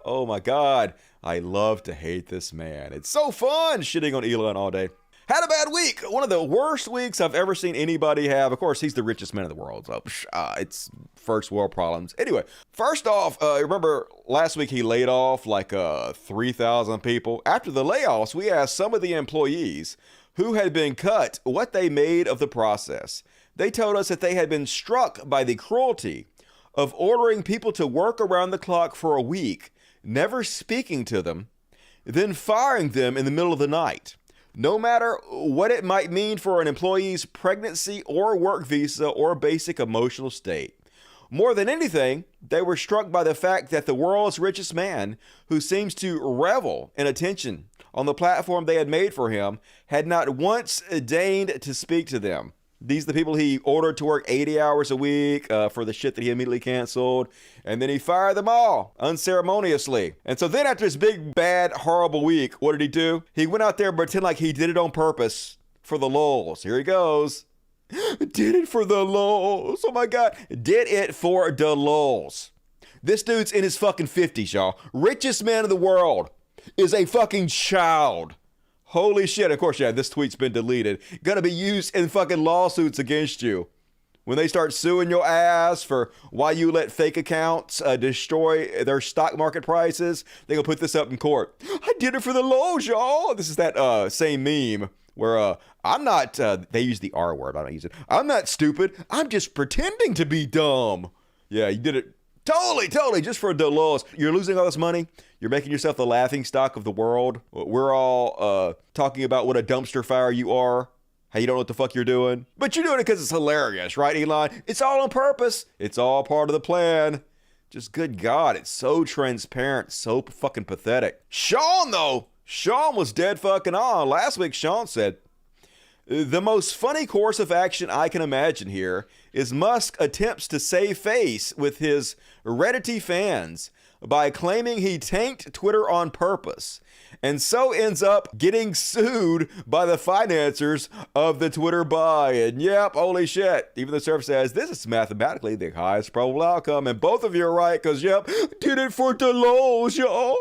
Oh my God. I love to hate this man. It's so fun shitting on Elon all day. Had a bad week. One of the worst weeks I've ever seen anybody have. Of course, he's the richest man in the world, so it's first world problems. Anyway, first off, remember last week he laid off like 3,000 people. After the layoffs, we asked some of the employees who had been cut what they made of the process. They told us that they had been struck by the cruelty of ordering people to work around the clock for a week, never speaking to them, then firing them in the middle of the night. No matter what it might mean for an employee's pregnancy or work visa or basic emotional state. More than anything, they were struck by the fact that the world's richest man, who seems to revel in attention on the platform they had made for him, had not once deigned to speak to them. These are the people he ordered to work 80 hours a week for the shit that he immediately canceled. And then he fired them all unceremoniously. And so then after this big, bad, horrible week, what did he do? He went out there and pretended like he did it on purpose for the lulz. Here he goes. Did it for the lulz. Oh my God. Did it for the lulz. This dude's in his fucking 50s, y'all. Richest man in the world is a fucking child. Holy shit. Of course, yeah, this tweet's been deleted. Gonna be used in fucking lawsuits against you. When they start suing your ass for why you let fake accounts destroy their stock market prices, they gonna put this up in court. I did it for the lulz, y'all. This is that same meme where I'm not, they use the R word, I don't use it. I'm not stupid. I'm just pretending to be dumb. Yeah, you did it. Totally, just for the lulz. You're losing all this money. You're making yourself the laughing stock of the world. We're all talking about what a dumpster fire you are. How you don't know what the fuck you're doing. But you're doing it because it's hilarious, right, Elon? It's all on purpose. It's all part of the plan. Just good God, it's so transparent, so fucking pathetic. Sean, though. Sean was dead fucking on. Last week, Sean said, the most funny course of action I can imagine here is Musk attempts to save face with his Reddit fans by claiming he tanked Twitter on purpose, and so ends up getting sued by the financiers of the Twitter buy. And yep, holy shit, even the surf says this is mathematically the highest probable outcome, and both of you are right, because yep, did it for the lulz, y'all.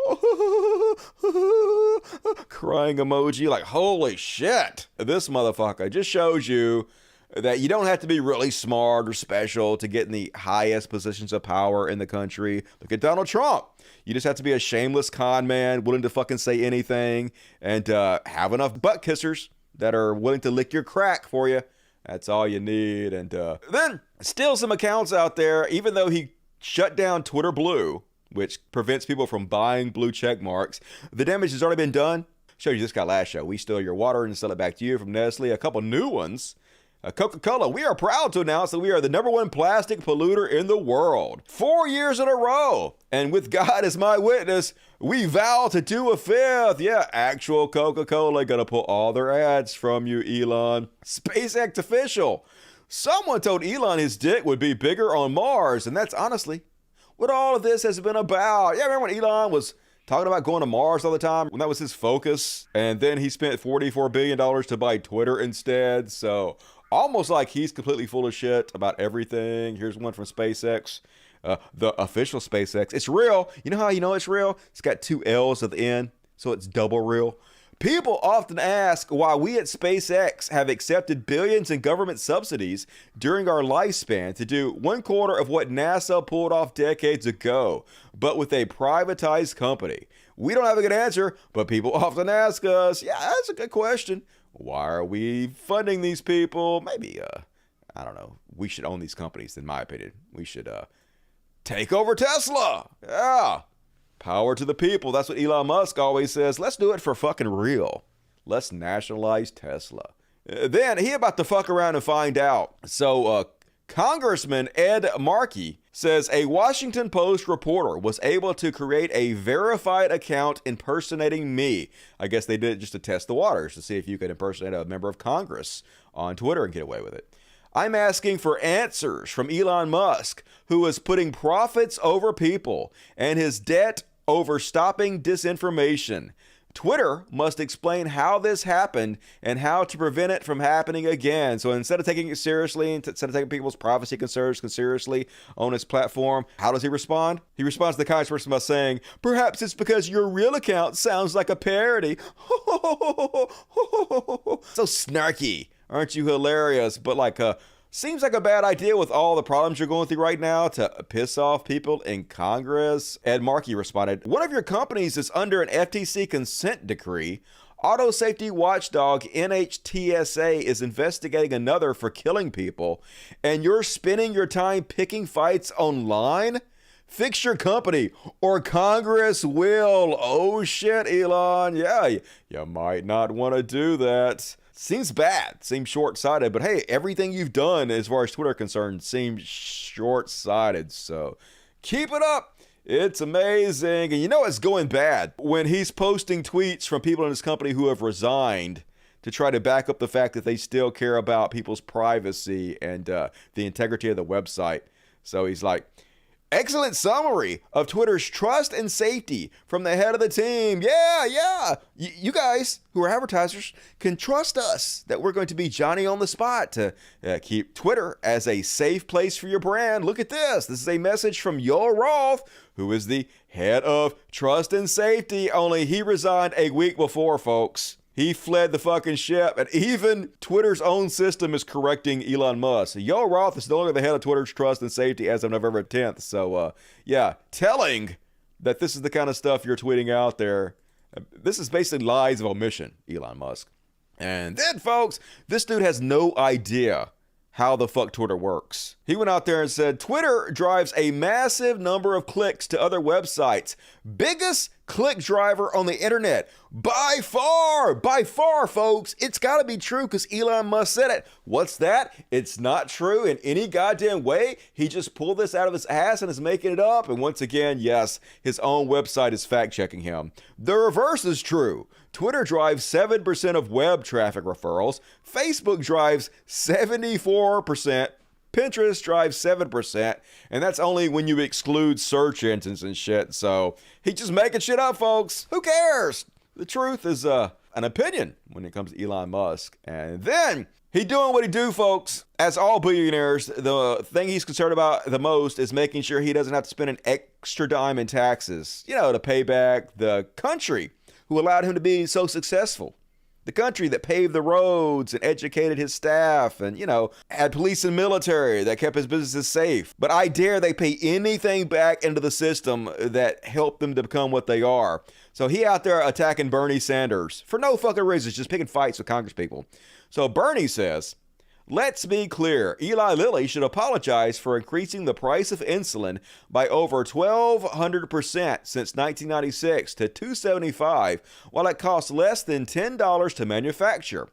Crying emoji, like holy shit. This motherfucker just shows you that you don't have to be really smart or special to get in the highest positions of power in the country. Look at Donald Trump. You just have to be a shameless con man, willing to fucking say anything, and have enough butt kissers that are willing to lick your crack for you. That's all you need. And then still some accounts out there, even though he shut down Twitter Blue, which prevents people from buying blue check marks, the damage has already been done. Showed you this guy last show. We steal your water and sell it back to you from Nestle. A couple new ones. Coca-Cola, we are proud to announce that we are the #1 plastic polluter in the world. 4 years in a row. And with God as my witness, we vow to do a 5th. Yeah, actual Coca-Cola gonna pull all their ads from you, Elon. SpaceX official. Someone told Elon his dick would be bigger on Mars, and that's honestly what all of this has been about. Yeah, remember when Elon was talking about going to Mars all the time, when that was his focus, and then he spent $44 billion to buy Twitter instead. So almost like he's completely full of shit about everything. Here's one from SpaceX, the official SpaceX. It's real. You know how you know it's real? It's got 2 L's at the end, so it's double real. People often ask why we at SpaceX have accepted billions in government subsidies during our lifespan to do 1/4 of what NASA pulled off decades ago, but with a privatized company. We don't have a good answer, but people often ask us. Yeah, that's a good question. Why are we funding these people? Maybe, I don't know. We should own these companies, in my opinion. We should take over Tesla. Yeah. Power to the people. That's what Elon Musk always says. Let's do it for fucking real. Let's nationalize Tesla. Then he about to fuck around and find out. So Congressman Ed Markey says a Washington Post reporter was able to create a verified account impersonating me. I guess they did it just to test the waters to see if you could impersonate a member of Congress on Twitter and get away with it. I'm asking for answers from Elon Musk, who is putting profits over people and his debt over stopping disinformation. Twitter must explain how this happened and how to prevent it from happening again. So instead of taking it seriously, instead of taking people's privacy concerns seriously on its platform, how does he respond? He responds to the kind person by saying, perhaps it's because your real account sounds like a parody. So snarky. Aren't you hilarious? But seems like a bad idea with all the problems you're going through right now to piss off people in Congress. Ed Markey responded, one of your companies is under an FTC consent decree. Auto safety watchdog NHTSA is investigating another for killing people. And you're spending your time picking fights online? Fix your company or Congress will. Oh shit, Elon. Yeah, you might not want to do that. Seems bad, seems short-sighted, but hey, everything you've done as far as Twitter concerned seems short-sighted, so keep it up. It's amazing. And you know it's going bad when he's posting tweets from people in his company who have resigned to try to back up the fact that they still care about people's privacy and the integrity of the website. So he's like, excellent summary of Twitter's trust and safety from the head of the team. Yeah. You guys who are advertisers can trust us that we're going to be Johnny on the spot to keep Twitter as a safe place for your brand. Look at this. This is a message from Yoel Roth, who is the head of trust and safety. Only he resigned a week before, folks. He fled the fucking ship, and even Twitter's own system is correcting Elon Musk. Yoel Roth is no longer the head of Twitter's trust and safety as of November 10th. So, telling that this is the kind of stuff you're tweeting out there. This is basically lies of omission, Elon Musk. And then, folks, this dude has no idea how the fuck Twitter works. He went out there and said, Twitter drives a massive number of clicks to other websites. Biggest click driver on the internet. By far, folks. It's got to be true because Elon Musk said it. What's that? It's not true in any goddamn way. He just pulled this out of his ass and is making it up. And once again, yes, his own website is fact-checking him. The reverse is true. Twitter drives 7% of web traffic referrals. Facebook drives 74%. Pinterest drives 7%, and that's only when you exclude search engines and shit. So he's just making shit up, folks. Who cares? The truth is an opinion when it comes to Elon Musk. And then he doing what he do, folks. As all billionaires, the thing he's concerned about the most is making sure he doesn't have to spend an extra dime in taxes, to pay back the country who allowed him to be so successful. The country that paved the roads and educated his staff and, had police and military that kept his businesses safe. But I dare they pay anything back into the system that helped them to become what they are. So he out there attacking Bernie Sanders for no fucking reasons, just picking fights with Congress people. So Bernie says, let's be clear, Eli Lilly should apologize for increasing the price of insulin by over 1,200% since 1996 to $275, while it costs less than $10 to manufacture.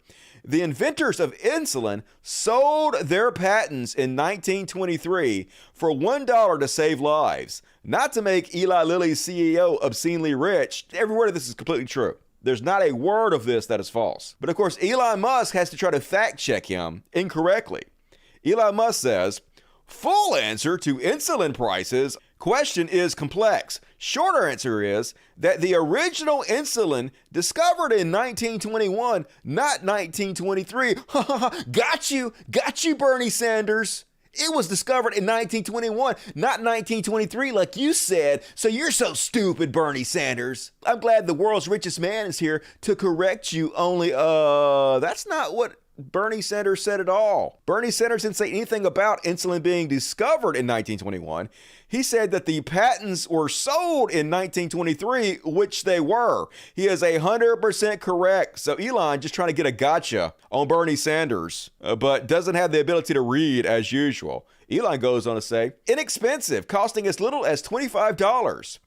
The inventors of insulin sold their patents in 1923 for $1 to save lives, not to make Eli Lilly's CEO obscenely rich. Every word of this is completely true. There's not a word of this that is false. But of course, Elon Musk has to try to fact check him incorrectly. Elon Musk says, full answer to insulin prices. Question is complex. Shorter answer is that the original insulin discovered in 1921, not 1923. Got you, Bernie Sanders. It was discovered in 1921, not 1923 like you said, so you're so stupid, Bernie Sanders. I'm glad the world's richest man is here to correct you, only, that's not what Bernie Sanders said at all. Bernie Sanders didn't say anything about insulin being discovered in 1921. He said that the patents were sold in 1923, which they were. He is 100% correct. So Elon just trying to get a gotcha on Bernie Sanders, but doesn't have the ability to read as usual. Elon goes on to say, inexpensive, costing as little as $25.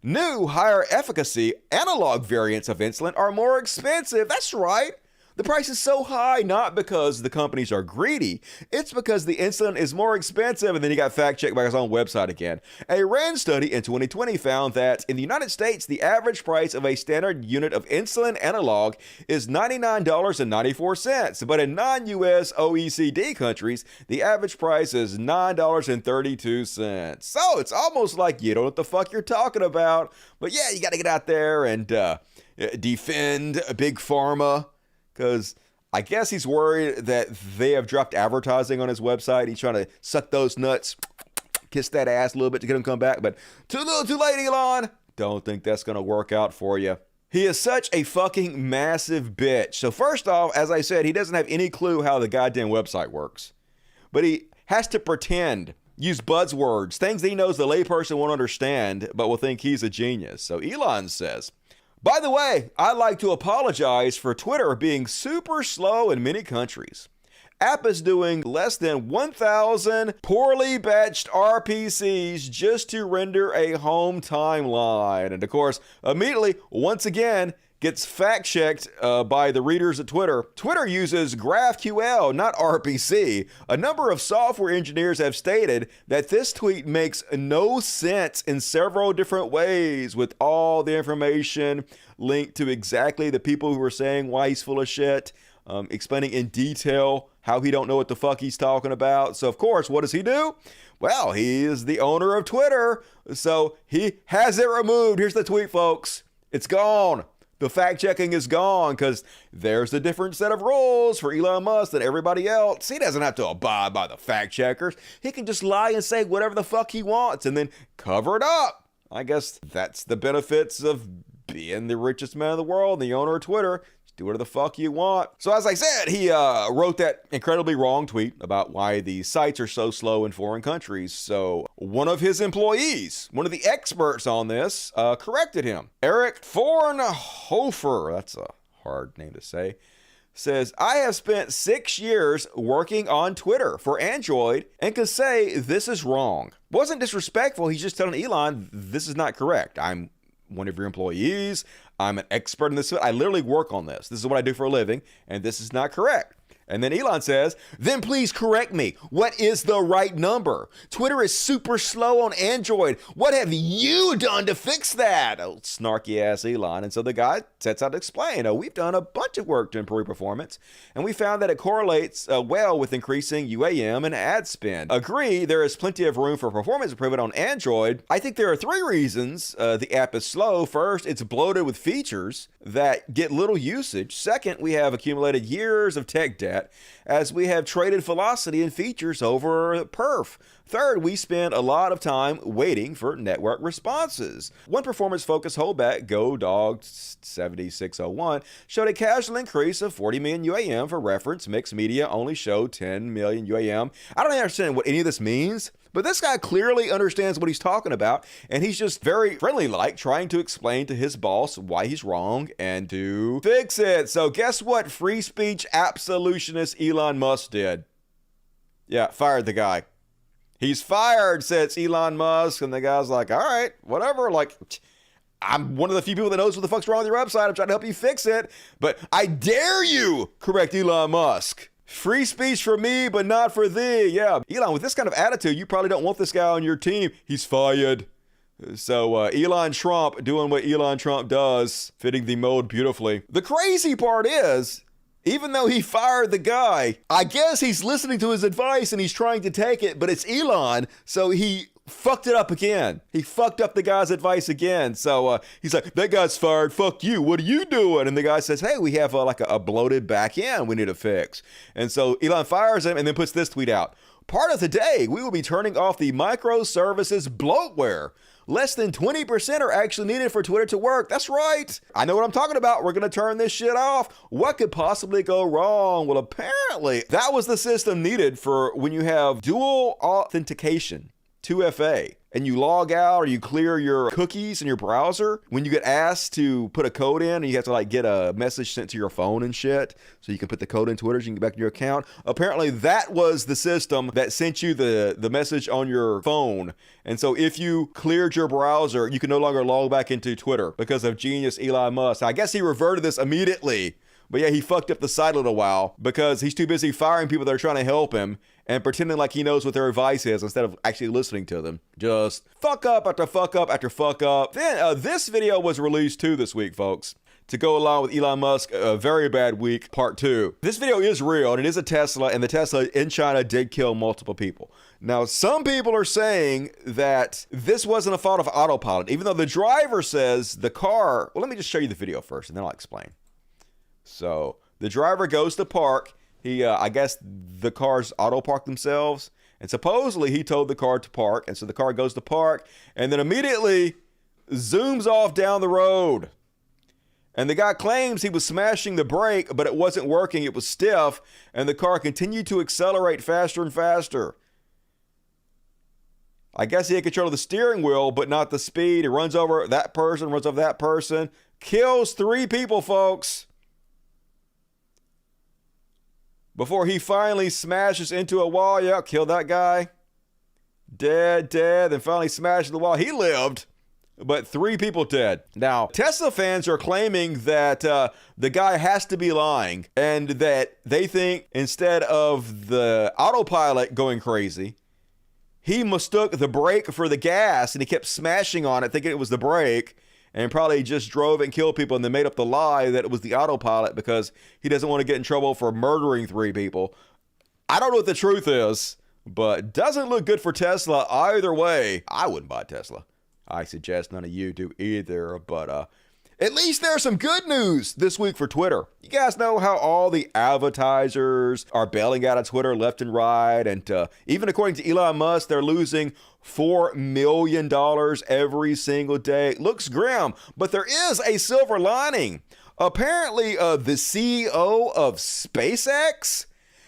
New, higher efficacy analog variants of insulin are more expensive. That's right. The price is so high, not because the companies are greedy, it's because the insulin is more expensive. And then he got fact-checked by his own website again. A RAND study in 2020 found that in the United States, the average price of a standard unit of insulin analog is $99.94. But in non-US OECD countries, the average price is $9.32. So it's almost like you don't know what the fuck you're talking about. But yeah, you got to get out there and defend Big Pharma, because I guess he's worried that they have dropped advertising on his website. He's trying to suck those nuts, kiss that ass a little bit to get him to come back. But too little, too late, Elon. Don't think that's going to work out for you. He is such a fucking massive bitch. So first off, as I said, he doesn't have any clue how the goddamn website works. But he has to pretend, use buzzwords, things that he knows the layperson won't understand, but will think he's a genius. So Elon says, by the way, I'd like to apologize for Twitter being super slow in many countries. App is doing less than 1,000 poorly batched RPCs just to render a home timeline. And of course, immediately, once again, gets fact-checked by the readers at Twitter. Twitter uses GraphQL, not RPC. A number of software engineers have stated that this tweet makes no sense in several different ways, with all the information linked to exactly the people who are saying why he's full of shit, explaining in detail how he don't know what the fuck he's talking about. So of course, what does he do? Well, he is the owner of Twitter, so he has it removed. Here's the tweet, folks. It's gone. The fact checking is gone because there's a different set of rules for Elon Musk than everybody else. He doesn't have to abide by the fact checkers. He can just lie and say whatever the fuck he wants and then cover it up. I guess that's the benefits of being the richest man in the world, the owner of Twitter. Just do whatever the fuck you want. So as I said, he wrote that incredibly wrong tweet about why the sites are so slow in foreign countries. So one of his employees, one of the experts on this, corrected him. Eric Fornhofer, that's a hard name to say, says, I have spent 6 years working on Twitter for Android and can say this is wrong. Wasn't disrespectful. He's just telling Elon, this is not correct. I'm one of your employees. I'm an expert in this. I literally work on this. This is what I do for a living, and this is not correct. And then Elon says, then please correct me. What is the right number? Twitter is super slow on Android. What have you done to fix that? Oh, snarky ass Elon. And so the guy sets out to explain, we've done a bunch of work to improve performance, and we found that it correlates well with increasing UAM and ad spend. Agree, there is plenty of room for performance improvement on Android. I think there are 3 reasons the app is slow. First, it's bloated with features that get little usage. Second, we have accumulated years of tech debt as we have traded velocity and features over perf. Third, we spend a lot of time waiting for network responses. One performance-focused holdback, GoDog7601, showed a casual increase of 40 million UAM. For reference, mixed media only showed 10 million UAM. I don't understand what any of this means, but this guy clearly understands what he's talking about, and he's just very friendly-like, trying to explain to his boss why he's wrong and to fix it. So guess what free speech absolutionist Elon Musk did? Yeah, fired the guy. He's fired, says Elon Musk, and the guy's like, all right, whatever, like, I'm one of the few people that knows what the fuck's wrong with your website. I'm trying to help you fix it, but I dare you correct Elon Musk. Free speech for me, but not for thee. Yeah, Elon, with this kind of attitude, you probably don't want this guy on your team. He's fired. So Elon Trump doing what Elon Trump does, fitting the mold beautifully. The crazy part is, even though he fired the guy, I guess he's listening to his advice and he's trying to take it, but it's Elon, so he fucked it up again. He fucked up the guy's advice again. So he's like, that guy's fired, fuck you, what are you doing? And the guy says, hey, we have like a bloated back end we need to fix. And so Elon fires him and then puts this tweet out. Part of the day, we will be turning off the microservices bloatware. Less than 20% are actually needed for Twitter to work. That's right. I know what I'm talking about. We're going to turn this shit off. What could possibly go wrong? Well, apparently that was the system needed for when you have dual authentication, 2FA, and you log out or you clear your cookies in your browser. When you get asked to put a code in and you have to like get a message sent to your phone and shit, so you can put the code in Twitter so you can get back to your account. Apparently that was the system that sent you the message on your phone. And so if you cleared your browser, you can no longer log back into Twitter because of genius Elon Musk. I guess he reverted this immediately. But yeah, he fucked up the site a little while because he's too busy firing people that are trying to help him and pretending like he knows what their advice is instead of actually listening to them. Just fuck up after fuck up after fuck up. Then this video was released too this week, folks. to go along with Elon Musk, a very bad week, part 2. This video is real, and it is a Tesla, and the Tesla in China did kill multiple people. Now, some people are saying that this wasn't a fault of autopilot, even though the driver says the car... Well, let me just show you the video first, and then I'll explain. So, the driver goes to park. I guess the cars auto-park themselves, and supposedly he told the car to park, and so the car goes to park, and then immediately zooms off down the road. And the guy claims he was smashing the brake, but it wasn't working. It was stiff, and the car continued to accelerate faster and faster. I guess he had control of the steering wheel, but not the speed. He runs over that person, runs over that person. Kills 3 people, folks. Before he finally smashes into a wall. Yeah, killed that guy. Dead. Then finally smashed the wall. He lived. But 3 people dead. Now, Tesla fans are claiming that the guy has to be lying, and that they think instead of the autopilot going crazy, he mistook the brake for the gas, and he kept smashing on it thinking it was the brake, and probably just drove and killed people, and then made up the lie that it was the autopilot because he doesn't want to get in trouble for murdering 3 people. I don't know what the truth is, but doesn't look good for Tesla either way. I wouldn't buy Tesla. I suggest none of you do either, but at least there's some good news this week for Twitter. You guys know how all the advertisers are bailing out of Twitter left and right, and even according to Elon Musk, they're losing $4 million every single day. Looks grim, but there is a silver lining. Apparently, the CEO of SpaceX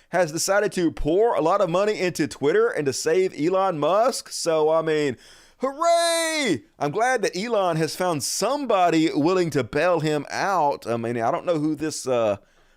has decided to pour a lot of money into Twitter and to save Elon Musk. So, I mean... hooray! I'm glad that Elon has found somebody willing to bail him out. I mean, I don't know who this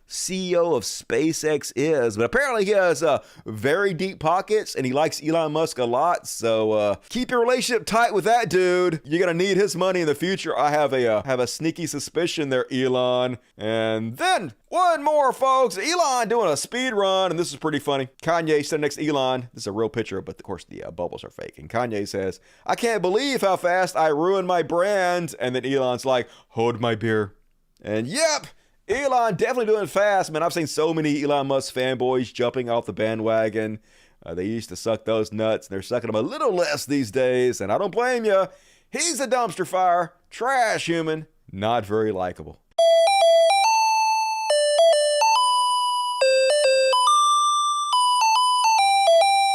CEO of SpaceX is, but apparently he has very deep pockets, and he likes Elon Musk a lot. So keep your relationship tight with that dude. You're gonna need his money in the future. I have a sneaky suspicion there, Elon. And then one more, folks. Elon doing a speed run, and this is pretty funny. Kanye standing next to Elon. This is a real picture, but of course the bubbles are fake. And Kanye says, "I can't believe how fast I ruined my brand." And then Elon's like, "Hold my beer." And yep. Elon definitely doing it fast, man. I've seen so many Elon Musk fanboys jumping off the bandwagon. They used to suck those nuts, and they're sucking them a little less these days, and I don't blame you. He's a dumpster fire, trash human, not very likable.